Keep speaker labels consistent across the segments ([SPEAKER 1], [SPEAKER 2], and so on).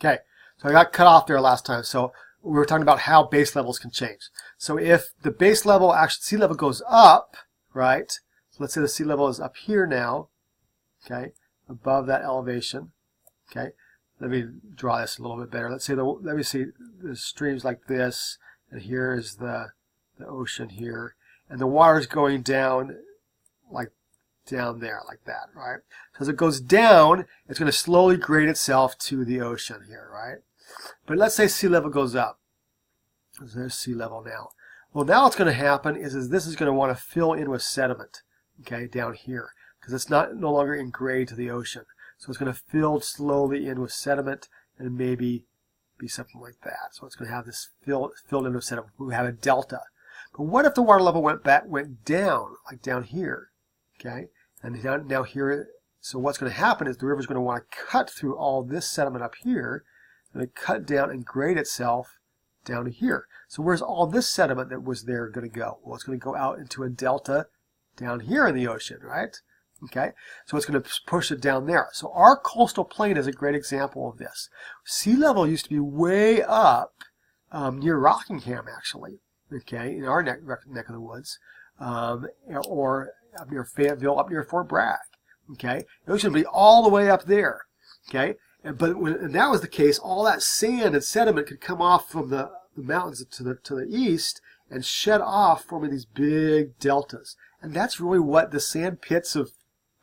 [SPEAKER 1] Okay, so I got cut off there last time. So we were talking about how base levels can change. So if the base level, actually sea level goes up, right? So let's say the sea level is up here now, okay, above that elevation. Okay, let me draw this a little bit better. Let me see the streams like this, and here is the ocean here, and the water's going down like down there like that, right? So as it goes down, it's going to slowly grade itself to the ocean here, right? But let's say sea level goes up. There's sea level now. Well, now what's going to happen is this is going to want to fill in with sediment, okay, down here, because it's no longer in grade to the ocean. So it's going to fill slowly in with sediment and maybe be something like that. So it's going to have this filled in with sediment. We have a delta. But what if the water level went down, like down here, okay? And now here, so what's going to happen is the river's going to want to cut through all this sediment up here, and cut down and grade itself down to here. So where's all this sediment that was there going to go? Well, it's going to go out into a delta down here in the ocean, right? Okay, so it's going to push it down there. So our coastal plain is a great example of this. Sea level used to be way up near Rockingham, actually, okay, in our neck of the woods, or up near Fayetteville, up near Fort Bragg, okay. It was going to be all the way up there, okay. But when that was the case, all that sand and sediment could come off from the mountains to the east and shed off, forming these big deltas. And that's really what the sand pits of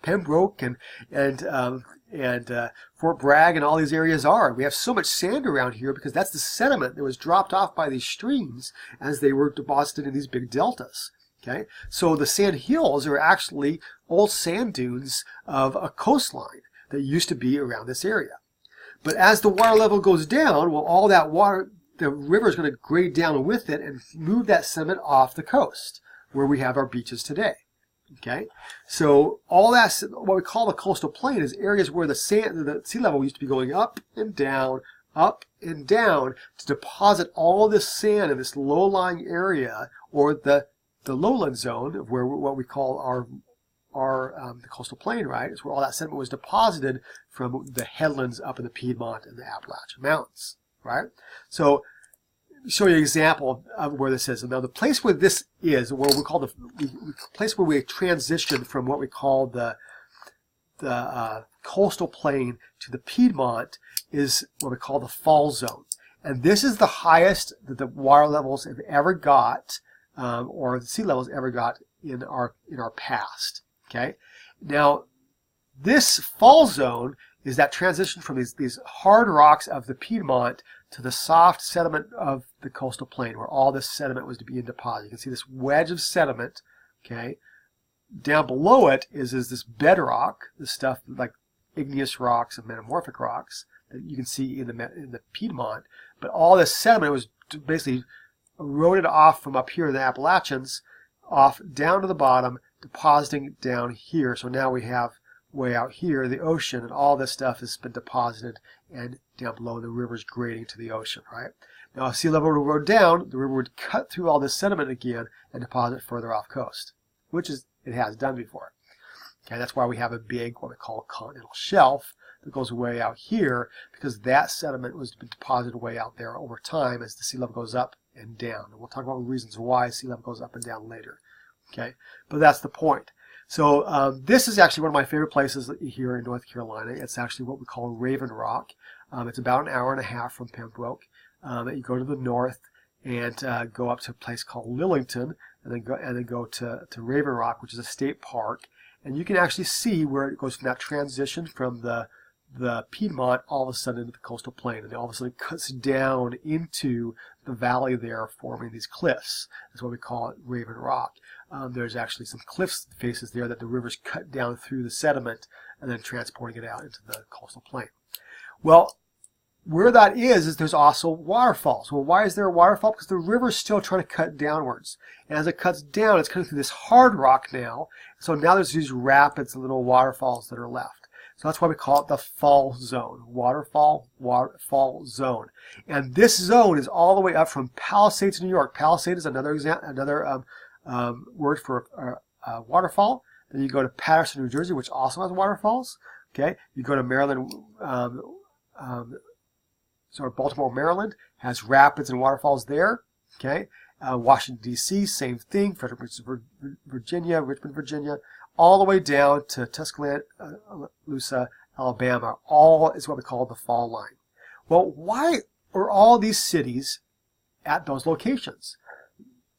[SPEAKER 1] Pembroke and Fort Bragg and all these areas are. We have so much sand around here because that's the sediment that was dropped off by these streams as they were deposited in these big deltas. Okay, so the sand hills are actually old sand dunes of a coastline that used to be around this area. But as the water level goes down, well, all that water, the river is going to grade down with it and move that sediment off the coast where we have our beaches today. Okay, so all that, what we call the coastal plain, is areas where the sea level used to be going up and down to deposit all this sand in this low-lying area, or the lowland zone, of where what we call the coastal plain, right? It's where all that sediment was deposited from the headlands up in the Piedmont and the Appalachian Mountains, right? So show you an example of where this is. And now the place where this is, where we call the place where we transitioned from what we call the coastal plain to the Piedmont, is what we call the fall zone. And this is the highest that the water levels have ever got, or the sea levels ever got in our past. Okay. Now, this fall zone is that transition from these hard rocks of the Piedmont to the soft sediment of the coastal plain, where all this sediment was to be in deposit. You can see this wedge of sediment, okay? Down below it is this bedrock, this stuff like igneous rocks and metamorphic rocks that you can see in the Piedmont. But all this sediment was basically eroded off from up here in the Appalachians, off down to the bottom, depositing down here. So now we have way out here the ocean, and all this stuff has been deposited, and down below the river's grading to the ocean, right? Now if sea level would go down, the river would cut through all this sediment again and deposit further off coast, which is it has done before. Okay, that's why we have a big, what we call continental shelf that goes way out here, because that sediment was deposited way out there over time as the sea level goes up and down. And we'll talk about reasons why sea level goes up and down later. Okay, but that's the point. So this is actually one of my favorite places here in North Carolina. It's actually what we call Raven Rock. It's about an hour and a half from Pembroke. You go to the north and go up to a place called Lillington, and then go to Raven Rock, which is a state park. And you can actually see where it goes from that transition from the Piedmont all of a sudden into the coastal plain, and it all of a sudden cuts down into the valley there, forming these cliffs. That's why we call it Raven Rock. There's actually some cliff faces there that the river's cut down through the sediment and then transporting it out into the coastal plain. Well, where that is there's also waterfalls. Well, why is there a waterfall? Because the river's still trying to cut downwards. And as it cuts down, it's cutting through this hard rock now. So now there's these rapids and little waterfalls that are left. So that's why we call it the fall zone. Waterfall zone. And this zone is all the way up from Palisades, New York. Palisades is another word for waterfall. Then you go to Paterson, New Jersey, which also has waterfalls. Okay. You go to Maryland, So Baltimore, Maryland has rapids and waterfalls there. Okay, Washington, D.C., same thing. Fredericksburg, Virginia, Richmond, Virginia, all the way down to Tuscaloosa, Alabama. All is what we call the fall line. Well, why are all these cities at those locations?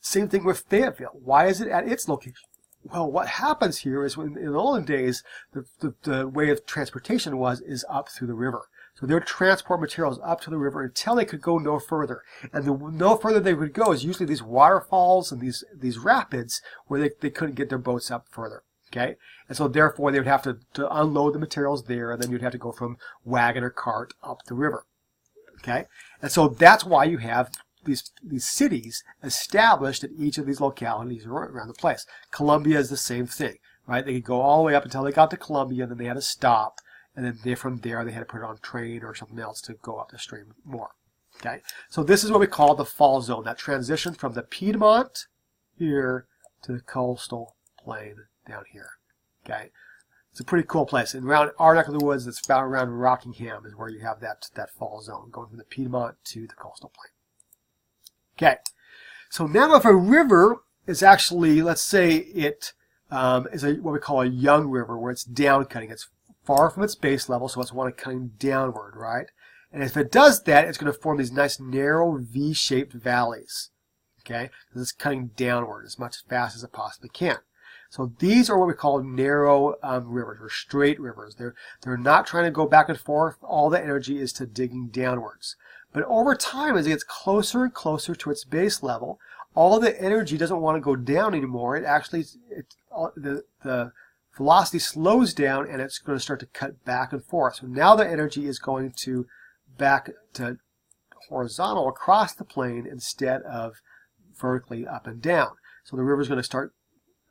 [SPEAKER 1] Same thing with Fayetteville. Why is it at its location? Well, what happens here is when in the olden days, the way of transportation is up through the river. So they would transport materials up to the river until they could go no further. And the no further they would go is usually these waterfalls and these rapids where they couldn't get their boats up further. Okay? And so therefore they would have to unload the materials there, and then you'd have to go from wagon or cart up the river. Okay? And so that's why you have these cities established at each of these localities around the place. Columbia is the same thing, right? They could go all the way up until they got to Columbia, and then they had to stop, and then from there they had to put it on a train or something else to go up the stream more. Okay, so this is what we call the fall zone, that transition from the Piedmont here to the coastal plain down here. Okay, it's a pretty cool place. And around our neck of the woods, it's about around Rockingham is where you have that fall zone, going from the Piedmont to the coastal plain. Okay, so now if a river is actually, let's say it is what we call a young river, where it's down cutting. It's far from its base level, so it's one cutting downward, right? And if it does that, it's going to form these nice narrow V-shaped valleys, okay? Because it's cutting downward as much as fast as it possibly can. So these are what we call narrow rivers, or straight rivers. They're not trying to go back and forth. All the energy is to digging downwards. But over time, as it gets closer and closer to its base level, all the energy doesn't want to go down anymore. It actually, the velocity slows down, and it's going to start to cut back and forth. So now the energy is going to back to horizontal across the plain instead of vertically up and down. So the river is going to start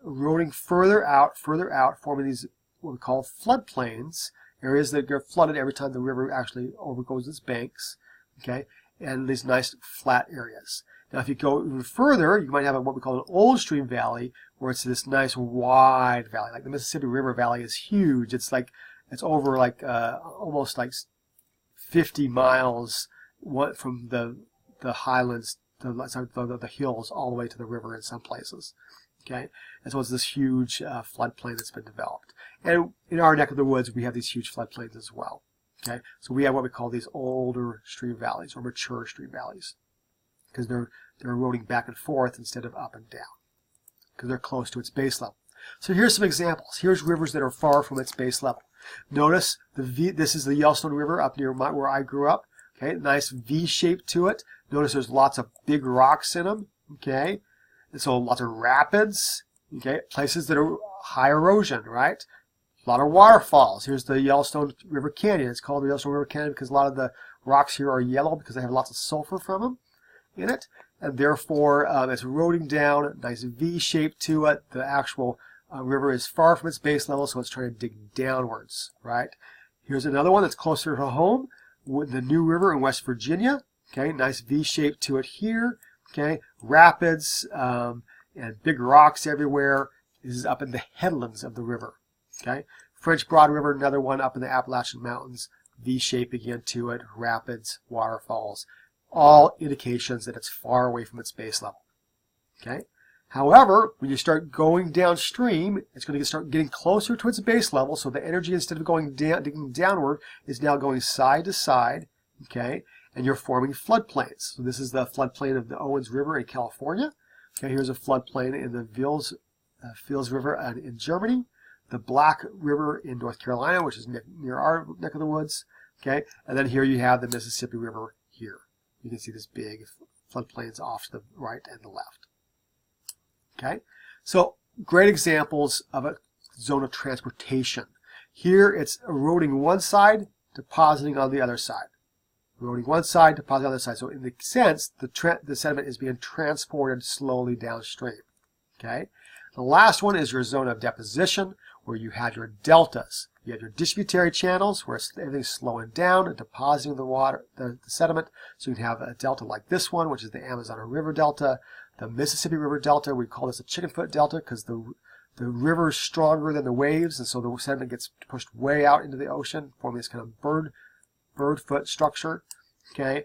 [SPEAKER 1] eroding further out, forming these what we call floodplains, areas that get flooded every time the river actually overgoes its banks. Okay, and these nice flat areas. Now, if you go even further, you might have what we call an old stream valley, where it's this nice wide valley. Like the Mississippi River Valley is huge. It's over like almost like 50 miles from the highlands, the hills, all the way to the river in some places. Okay, and so it's this huge floodplain that's been developed. And in our neck of the woods, we have these huge floodplains as well. Okay, so we have what we call these older stream valleys, or mature stream valleys, because they're eroding back and forth instead of up and down, because they're close to its base level. So here's some examples. Here's rivers that are far from its base level. Notice this is the Yellowstone River up near where I grew up. Okay, nice V shape to it. Notice there's lots of big rocks in them. Okay, and so lots of rapids. Okay, places that are high erosion, right? A lot of waterfalls. Here's the Yellowstone River Canyon. It's called the Yellowstone River Canyon because a lot of the rocks here are yellow because they have lots of sulfur from them in it, and therefore it's eroding down. Nice V shape to it. The actual river is far from its base level, so it's trying to dig downwards, right? Here's another one that's closer to home, the New River in West Virginia. Okay, nice V shape to it here. Okay, rapids and big rocks everywhere. This is up in the headlands of the river. Okay, French Broad River, another one up in the Appalachian Mountains, V shape again to it, rapids, waterfalls, all indications that it's far away from its base level. Okay, however, when you start going downstream, it's going to start getting closer to its base level, so the energy, instead of going down, digging downward, is now going side to side. Okay, and you're forming floodplains. So this is the floodplain of the Owens River in California. Okay, here's a floodplain in the Vils River in Germany. The Black River in North Carolina, which is near our neck of the woods. Okay, and then here you have the Mississippi River here. You can see this big floodplains off to the right and the left. Okay, so great examples of a zone of transportation. Here it's eroding one side, depositing on the other side. Eroding one side, depositing on the other side. So in the sense, the sediment is being transported slowly downstream. Okay, the last one is your zone of deposition, where you have your deltas. You have your distributary channels where everything's slowing down and depositing the water, the sediment. So you can have a delta like this one, which is the Amazon River Delta. The Mississippi River Delta, we call this a chicken foot delta because the river is stronger than the waves, and so the sediment gets pushed way out into the ocean, forming this kind of bird foot structure. Okay,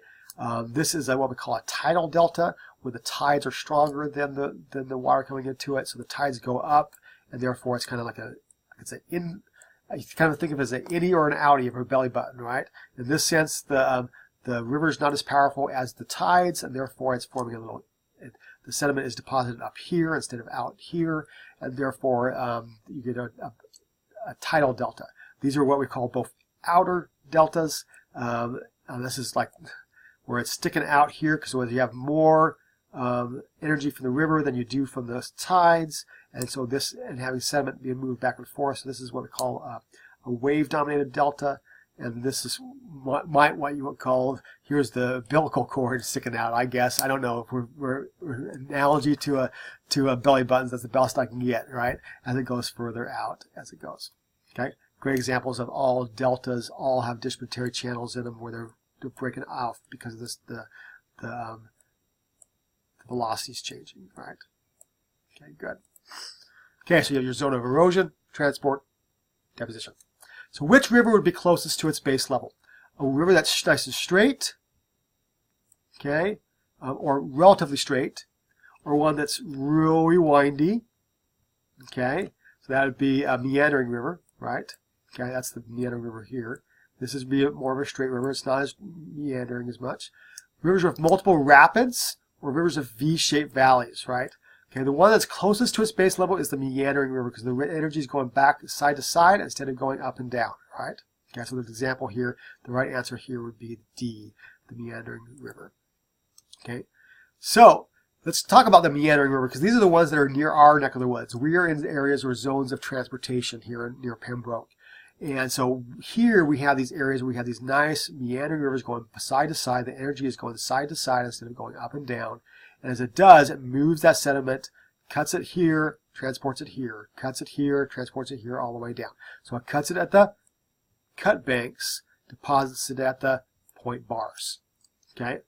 [SPEAKER 1] this is what we call a tidal delta, where the tides are stronger than the water coming into it, so the tides go up, and therefore it's kind of like you kind of think of it as an innie or an outie of a belly button, right? In this sense, the river is not as powerful as the tides, and therefore it's forming a little. The sediment is deposited up here instead of out here, and therefore you get a tidal delta. These are what we call both outer deltas. This is like where it's sticking out here, because you have more energy from the river than you do from the tides, and so and having sediment being moved back and forth. So this is what we call a wave-dominated delta, and this is what you would call, here's the umbilical cord sticking out, I guess. I don't know if we're analogy to a belly buttons. That's the best I can get, right? As it goes further out as it goes. Okay, great examples of all deltas all have distributary channels in them where they're breaking off because of this the velocity is changing, right? Okay, good. Okay, so you have your zone of erosion, transport, deposition. So which river would be closest to its base level? A river that's nice and straight, okay, or relatively straight, or one that's really windy, okay? So that would be a meandering river, right? Okay, that's the meandering river here. This is more of a straight river. It's not as meandering as much. Rivers with multiple rapids, or rivers of V-shaped valleys, right? Okay, the one that's closest to its base level is the meandering river, because the energy is going back side to side instead of going up and down, right? Okay, so the example here, the right answer here would be D, the meandering river. Okay, so let's talk about the meandering river, because these are the ones that are near our neck of the woods. We are in areas or zones of transportation here near Pembroke. And so here we have these areas where we have these nice meandering rivers going side to side. The energy is going side to side instead of going up and down. And as it does, it moves that sediment, cuts it here, transports it here, cuts it here, transports it here, all the way down. So it cuts it at the cut banks, deposits it at the point bars. Okay?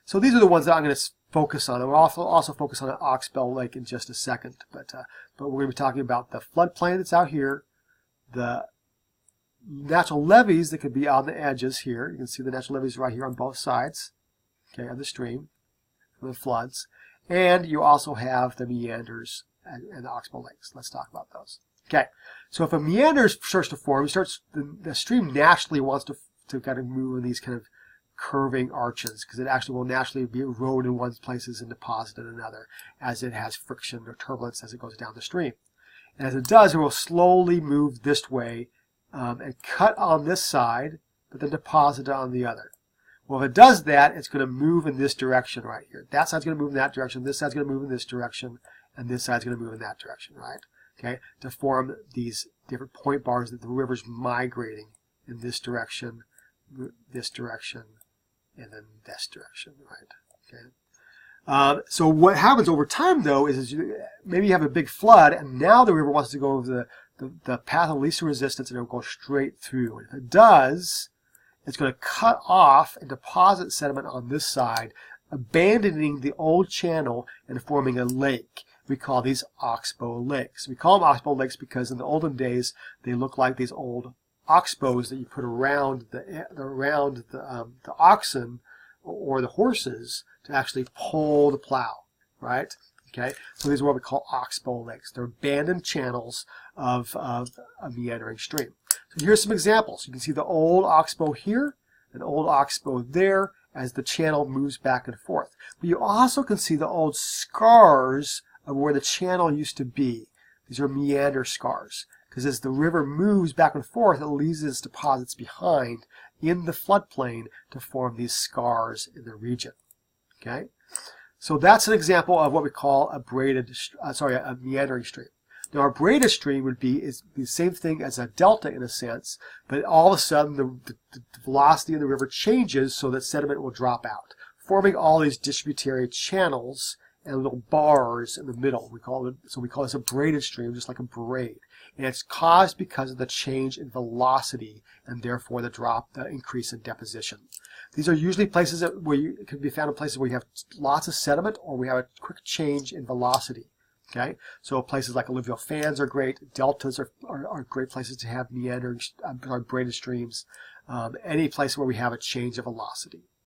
[SPEAKER 1] So these are the ones that I'm going to focus on. And we'll also focus on an Oxbow Lake in just a second. But we're going to be talking about the floodplain that's out here, the natural levees that could be on the edges here. You can see the natural levees right here on both sides, okay, of the stream, the floods. And you also have the meanders and the Oxbow Lakes. Let's talk about those. Okay, so if a meander starts to form, the stream naturally wants to kind of move in these kind of curving arches, because it actually will naturally be eroded in one places and deposit in another as it has friction or turbulence as it goes down the stream. And as it does, it will slowly move this way and cut on this side, but then deposit on the other. Well, if it does that, it's going to move in this direction right here. That side's going to move in that direction, this side's going to move in this direction, and this side's going to move in that direction, right? Okay, to form these different point bars that the river's migrating in this direction, and then this direction, right? Okay. So what happens over time, though, is maybe you have a big flood, and now the river wants to go over the path of least resistance, and it will go straight through. And if it does, it's going to cut off and deposit sediment on this side, abandoning the old channel and forming a lake. We call these oxbow lakes. We call them oxbow lakes because in the olden days, they look like these old oxbows that you put around the oxen or the horses to actually pull the plow, right? Okay, so these are what we call oxbow lakes. They're abandoned channels of a meandering stream. So here's some examples. You can see the old oxbow here, an old oxbow there, as the channel moves back and forth. But you also can see the old scars of where the channel used to be. These are meander scars, because as the river moves back and forth, it leaves its deposits behind in the floodplain to form these scars in the region. Okay, so that's an example of what we call a a meandering stream. Now, a braided stream would be the same thing as a delta in a sense, but all of a sudden the velocity of the river changes so that sediment will drop out, forming all these distributary channels and little bars in the middle. We call this a braided stream, just like a braid. And it's caused because of the change in velocity and therefore the increase in deposition. These are usually places it can be found in places where you have lots of sediment or we have a quick change in velocity. Okay, so places like alluvial fans are great. Deltas are great places to have meandering, braided streams. Any place where we have a change of velocity.